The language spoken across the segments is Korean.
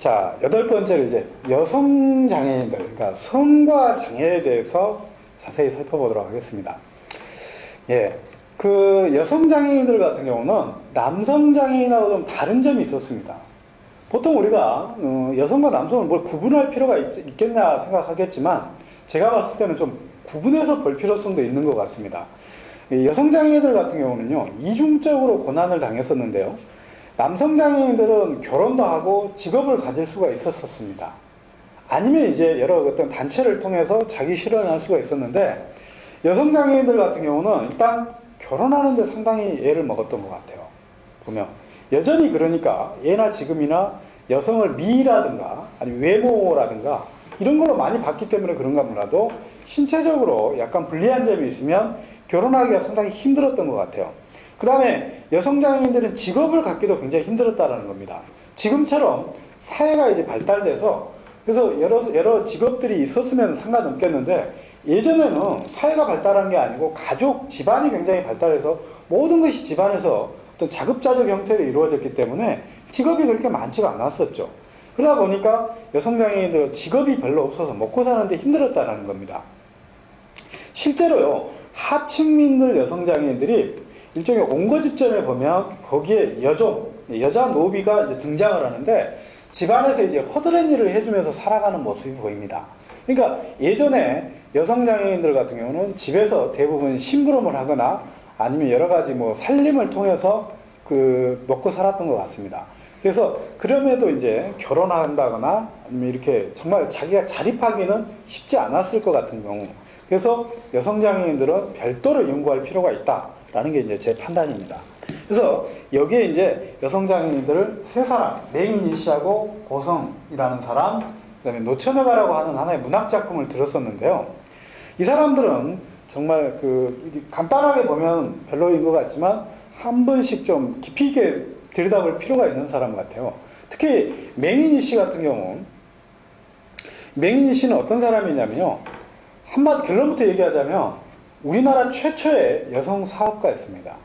자, 여덟 번째로 이제 여성 장애인들, 그러니까 성과 장애에 대해서 자세히 살펴보도록 하겠습니다. 예, 그 여성 장애인들 같은 경우는 남성 장애인하고 좀 다른 점이 있었습니다. 보통 우리가 여성과 남성을 뭘 구분할 필요가 있겠냐 생각하겠지만 제가 봤을 때는 좀 구분해서 볼 필요성도 있는 것 같습니다. 이 여성 장애인들 같은 경우는요, 이중적으로 고난을 당했었는데요. 남성 장애인들은 결혼도 하고 직업을 가질 수가 있었습니다. 아니면 이제 여러 어떤 단체를 통해서 자기 실현을 할 수가 있었는데, 여성 장애인들 같은 경우는 일단 결혼하는 데 상당히 애를 먹었던 것 같아요. 보면 여전히 그러니까 예나 지금이나 여성을 미라든가 아니면 외모라든가 이런 걸로 많이 봤기 때문에 그런가 몰라도 신체적으로 약간 불리한 점이 있으면 결혼하기가 상당히 힘들었던 것 같아요. 그 다음에 여성 장애인들은 직업을 갖기도 굉장히 힘들었다는 겁니다. 지금처럼 사회가 이제 발달돼서 그래서 여러 직업들이 있었으면 상관없겠는데, 예전에는 사회가 발달한 게 아니고 가족, 집안이 굉장히 발달해서 모든 것이 집안에서 어떤 자급자족 형태로 이루어졌기 때문에 직업이 그렇게 많지가 않았었죠. 그러다 보니까 여성장애인들은 직업이 별로 없어서 먹고 사는데 힘들었다는 겁니다. 실제로요, 하층민들 여성장애인들이 일종의 온거집전에 보면 거기에 여자 노비가 이제 등장을 하는데, 집안에서 이제 허드렛 일을 해주면서 살아가는 모습이 보입니다. 그러니까 예전에 여성장애인들 같은 경우는 집에서 대부분 심부름을 하거나 아니면 여러 가지 뭐 살림을 통해서 먹고 살았던 것 같습니다. 그래서 그럼에도 이제 결혼한다거나 아니면 이렇게 정말 자기가 자립하기는 쉽지 않았을 것 같은 경우, 그래서 여성장애인들은 별도로 연구할 필요가 있다라는 게 이제 제 판단입니다. 그래서 여기에 이제 여성장애인들을 세 사람, 맹인이 씨하고 고성이라는 사람, 그 다음에 노처녀가라고 하는 하나의 문학작품을 들었었는데요. 이 사람들은 정말 간단하게 보면 별로인 것 같지만 한 번씩 좀 깊이 있게 들여다볼 필요가 있는 사람 같아요. 특히 맹인이 씨 같은 경우, 맹인이 씨는 어떤 사람이냐면요, 한마디 결론부터 얘기하자면 우리나라 최초의 여성 사업가였습니다.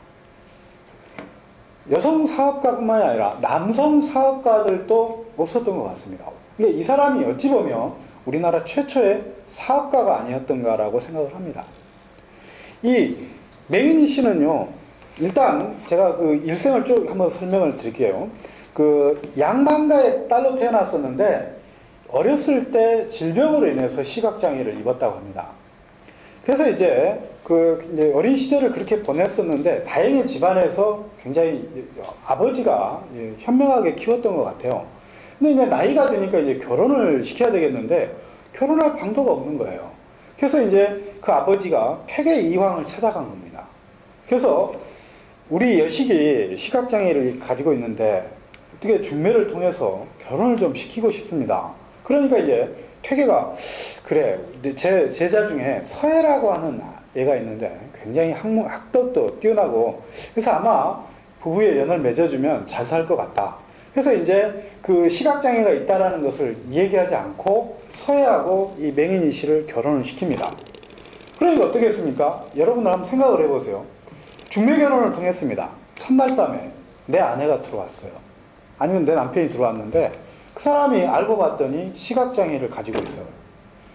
여성 사업가뿐만이 아니라 남성 사업가들도 없었던 것 같습니다. 그러니까 이 사람이 어찌 보면 우리나라 최초의 사업가가 아니었던가라고 생각을 합니다. 이 맹인이 씨는요, 일단 제가 그 일생을 쭉 한번 설명을 드릴게요. 양반가의 딸로 태어났었는데 어렸을 때 질병으로 인해서 시각장애를 입었다고 합니다. 그래서 이제 이제 어린 시절을 그렇게 보냈었는데, 다행히 집안에서 굉장히 아버지가 현명하게 키웠던 것 같아요. 근데 이제 나이가 드니까 이제 결혼을 시켜야 되겠는데 결혼할 방도가 없는 거예요. 그래서 이제 그 아버지가 퇴계 이황을 찾아간 겁니다. 그래서 우리 여식이 시각장애를 가지고 있는데 어떻게 중매를 통해서 결혼을 좀 시키고 싶습니다. 그러니까 이제 퇴계가, 그래, 제 제자 중에 서해라고 하는 애가 있는데 굉장히 학덕도 뛰어나고 그래서 아마 부부의 연을 맺어주면 잘 살 것 같다. 그래서 이제 그 시각장애가 있다라는 것을 얘기하지 않고 서해하고 이 맹인이 씨를 결혼을 시킵니다. 그러니까 어떻겠습니까? 여러분들 한번 생각을 해보세요. 중매 결혼을 통했습니다. 첫날 밤에 내 아내가 들어왔어요. 아니면 내 남편이 들어왔는데 그 사람이 알고 봤더니 시각장애를 가지고 있어요.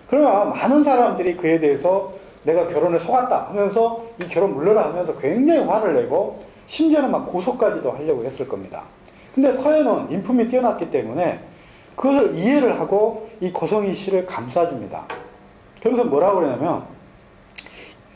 그러면 많은 사람들이 그에 대해서 내가 결혼에 속았다 하면서 이 결혼 물러라 하면서 굉장히 화를 내고 심지어는 막 고소까지도 하려고 했을 겁니다. 근데 서해는 인품이 뛰어났기 때문에 그것을 이해를 하고 이 고성희 씨를 감싸줍니다. 그러면서 뭐라고 그러냐면,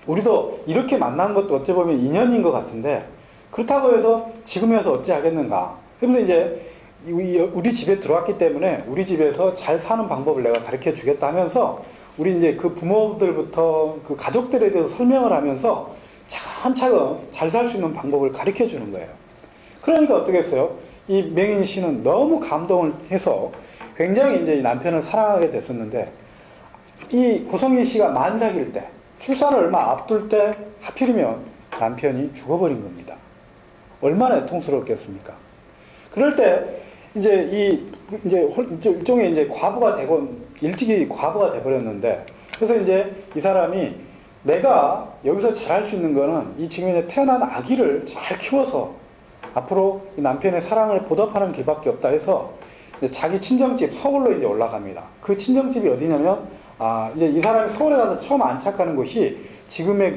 우리도 이렇게 만난 것도 어찌 보면 인연인 것 같은데 그렇다고 해서 지금에서 어찌 하겠는가. 그러면서 이제 우리 집에 들어왔기 때문에 우리 집에서 잘 사는 방법을 내가 가르쳐 주겠다 하면서 우리 이제 그 부모들부터 그 가족들에 대해서 설명을 하면서 차근차근 잘 살 수 있는 방법을 가르쳐 주는 거예요. 그러니까 어떻겠어요? 이 맹인 씨는 너무 감동을 해서 굉장히 이제 남편을 사랑하게 됐었는데, 이 고성희 씨가 만삭일 때, 출산을 얼마 앞둘 때 하필이면 남편이 죽어버린 겁니다. 얼마나 애통스럽겠습니까? 그럴 때 이제 일종의 이제 과부가 되고 일찍이 과부가 돼버렸는데, 그래서 이제 이 사람이 내가 여기서 잘할 수 있는 거는 이 지금 이제 태어난 아기를 잘 키워서 앞으로 이 남편의 사랑을 보답하는 길밖에 없다 해서 자기 친정집 서울로 이제 올라갑니다. 그 친정집이 어디냐면 이제 이 사람이 서울에 가서 처음 안착하는 곳이 지금의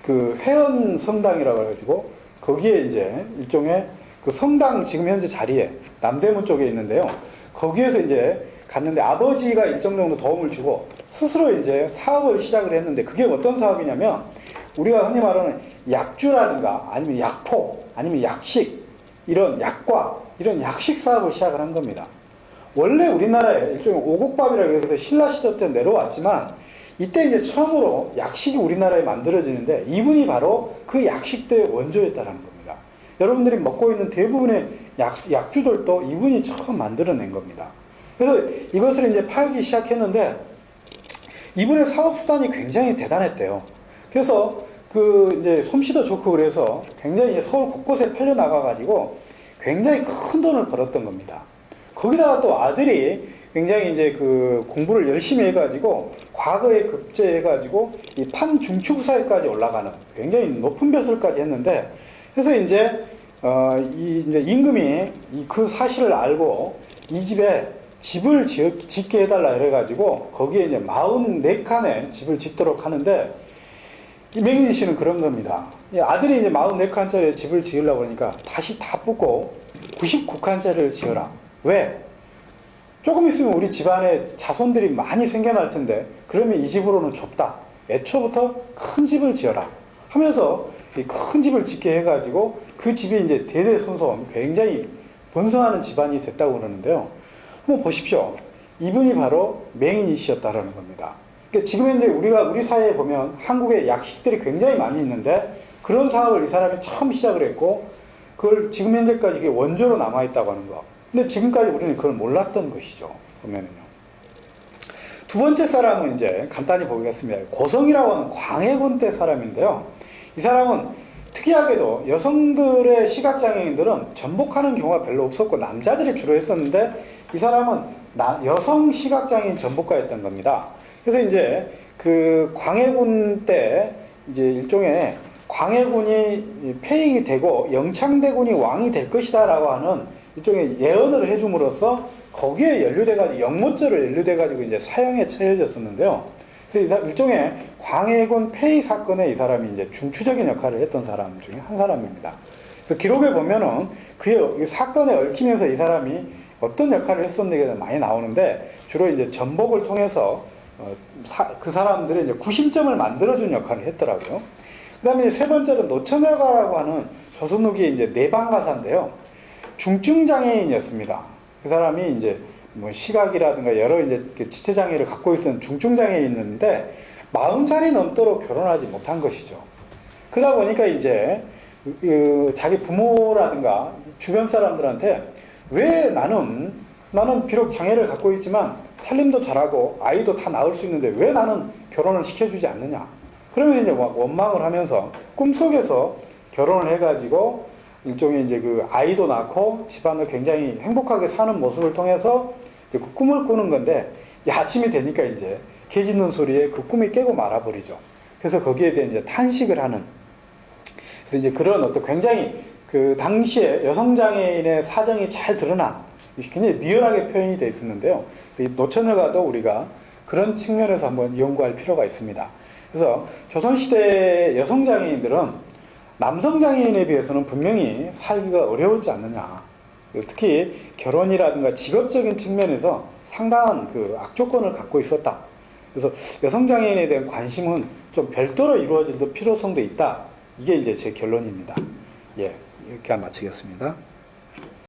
그 회원 성당이라고 해가지고 거기에 이제 일종의 그 성당 지금 현재 자리에 남대문 쪽에 있는데요. 거기에서 이제 갔는데 아버지가 일정 정도 도움을 주고 스스로 이제 사업을 시작을 했는데 그게 어떤 사업이냐면 우리가 흔히 말하는 약주라든가 아니면 약포 아니면 약식 이런 약과 이런 약식 사업을 시작을 한 겁니다. 원래 우리나라에 일종의 오곡밥이라고 해서 신라 시대 때 내려왔지만 이때 이제 처음으로 약식이 우리나라에 만들어지는데 이분이 바로 그 약식대의 원조였다는 겁니다. 여러분들이 먹고 있는 대부분의 약주들도 이분이 처음 만들어낸 겁니다. 그래서 이것을 이제 팔기 시작했는데 이분의 사업 수단이 굉장히 대단했대요. 그래서 그 이제 솜씨도 좋고 그래서 굉장히 서울 곳곳에 팔려 나가가지고 굉장히 큰 돈을 벌었던 겁니다. 거기다가 또 아들이 굉장히 이제 그 공부를 열심히 해가지고 과거에 급제해가지고 이 판중추부사에까지 올라가는 굉장히 높은 벼슬까지 했는데 그래서 이제 이제 임금이 그 사실을 알고 이 집에 집을 짓게 해달라 이래가지고 거기에 이제 44칸의 집을 짓도록 하는데 이 맹인 씨는 그런 겁니다. 아들이 이제 44칸짜리 집을 지으려고 하니까 다시 다 뽑고 99칸짜리를 지어라. 왜? 조금 있으면 우리 집안에 자손들이 많이 생겨날 텐데 그러면 이 집으로는 좁다. 애초부터 큰 집을 지어라 하면서 이 큰 집을 짓게 해가지고 그 집이 이제 대대손손 굉장히 번성하는 집안이 됐다고 그러는데요. 한번 보십시오. 이분이 바로 맹인이셨다라는 겁니다. 그러니까 지금 현재 우리 사회에 보면 한국에 약식들이 굉장히 많이 있는데 그런 사업을 이 사람이 처음 시작을 했고 그걸 지금 현재까지 이게 원조로 남아있다고 하는 거. 근데 지금까지 우리는 그걸 몰랐던 것이죠. 보면은요. 두 번째 사람은 이제 간단히 보겠습니다. 고성이라고 하는 광해군 때 사람인데요. 이 사람은 특이하게도 여성들의 시각장애인들은 전복하는 경우가 별로 없었고 남자들이 주로 했었는데 이 사람은 여성 시각장애인 전복가였던 겁니다. 그래서 이제 그 광해군 때 이제 일종의 광해군이 폐익이 되고 영창대군이 왕이 될 것이다라고 하는 일종의 예언을 해줌으로써 거기에 연루돼가지고 영모죄로 연루돼가지고 이제 사형에 처해졌었는데요. 그래서 일종의 광해군 폐위 사건에 이 사람이 이제 중추적인 역할을 했던 사람 중에 한 사람입니다. 그래서 기록에 보면은 그 사건에 얽히면서 이 사람이 어떤 역할을 했었는지가 많이 나오는데 주로 이제 전복을 통해서 그 사람들의 이제 구심점을 만들어준 역할을 했더라고요. 그 다음에 세 번째로 노처녀가라고 하는 조선 후기의 이제 내방가사인데요. 중증장애인이었습니다. 그 사람이 이제 뭐 시각이라든가 여러 이제 지체장애를 갖고 있었던 중증장애인이었는데 40살이 넘도록 결혼하지 못한 것이죠. 그러다 보니까 이제 자기 부모라든가 주변 사람들한테 왜 나는 비록 장애를 갖고 있지만 살림도 잘하고 아이도 다 낳을 수 있는데 왜 나는 결혼을 시켜주지 않느냐. 그러면 이제 막 원망을 하면서 꿈속에서 결혼을 해가지고 일종의 이제 그 아이도 낳고 집안을 굉장히 행복하게 사는 모습을 통해서 그 꿈을 꾸는 건데 아침이 되니까 이제 개 짖는 소리에 그 꿈이 깨고 말아버리죠. 그래서 거기에 대해 이제 탄식을 하는. 그래서 이제 그런 어떤 굉장히 그 당시에 여성장애인의 사정이 잘 드러난 굉장히 리얼하게 표현이 되어 있었는데요. 이 노처녀가도 우리가 그런 측면에서 한번 연구할 필요가 있습니다. 그래서 조선시대 여성장애인들은 남성장애인에 비해서는 분명히 살기가 어려웠지 않느냐. 특히 결혼이라든가 직업적인 측면에서 상당한 그 악조건을 갖고 있었다. 그래서 여성장애인에 대한 관심은 좀 별도로 이루어질 필요성도 있다. 이게 이제 제 결론입니다. 예, 이렇게 마치겠습니다.